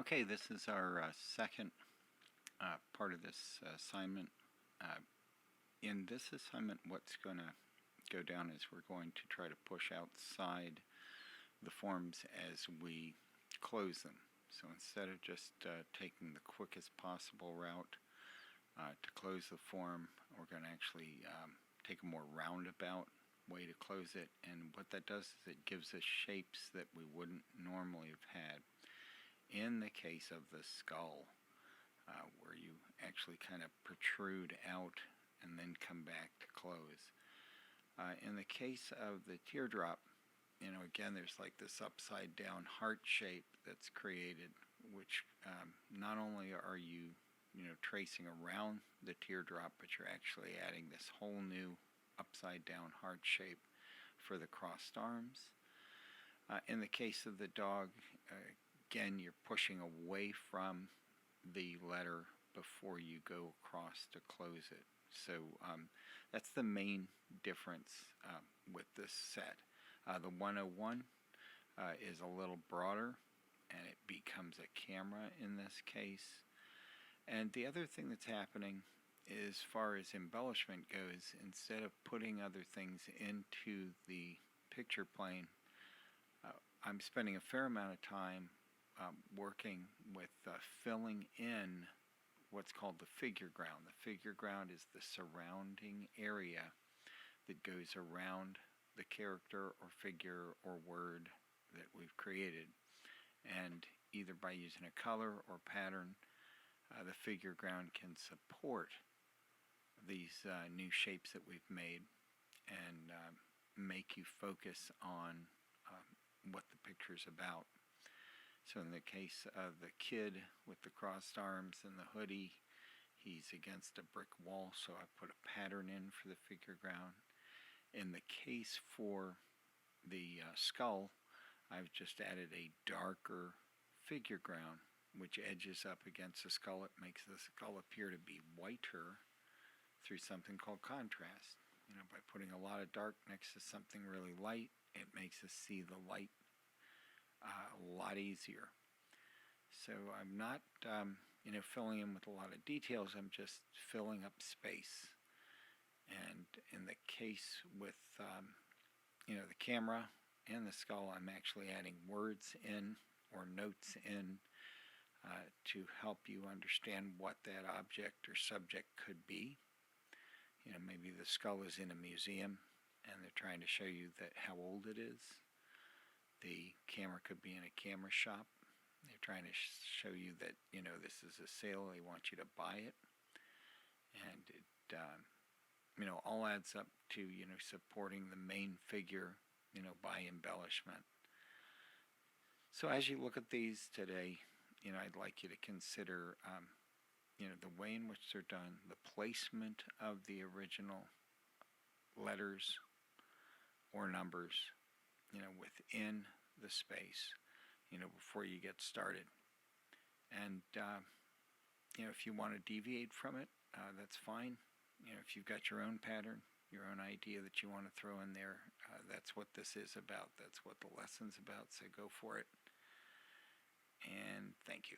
Okay, this is our second part of this assignment. In this assignment, what's going to go down is we're going to try to push outside the forms as we close them. So instead of just taking the quickest possible route to close the form, we're going to actually take a more roundabout way to close it. And what that does is it gives us shapes that we wouldn't normally have had. In the case of the skull, where you actually kind of protrude out and then come back to close. In the case of the teardrop, again, there's like this upside down heart shape that's created, which not only are you, tracing around the teardrop, but you're actually adding this whole new upside down heart shape for the crossed arms. In the case of the dog, again, you're pushing away from the letter before you go across to close it. So that's the main difference with this set. The 101 is a little broader, and it becomes a camera in this case. And the other thing that's happening, as far as embellishment goes, instead of putting other things into the picture plane, I'm spending a fair amount of time working with filling in what's called the figure ground. The figure ground is the surrounding area that goes around the character or figure or word that we've created. And either by using a color or pattern, the figure ground can support these new shapes that we've made and make you focus on what the picture's about. So in the case of the kid with the crossed arms and the hoodie, he's against a brick wall, so I put a pattern in for the figure ground. In the case for the skull, I've just added a darker figure ground, which edges up against the skull. It makes the skull appear to be whiter through something called contrast. By putting a lot of dark next to something really light, it makes us see the light a lot easier. So I'm not, filling in with a lot of details. I'm just filling up space. And in the case with, the camera and the skull, I'm actually adding words in or notes in to help you understand what that object or subject could be. Maybe the skull is in a museum and they're trying to show you that how old it is. The camera could be in a camera shop. They're trying to show you that, this is a sale. They want you to buy it. And it, all adds up to, supporting the main figure, by embellishment. So as you look at these today, I'd like you to consider, the way in which they're done, the placement of the original letters or numbers, within the space, before you get started. And, if you want to deviate from it, that's fine. If you've got your own pattern, your own idea that you want to throw in there, that's what this is about. That's what the lesson's about, so go for it. And thank you.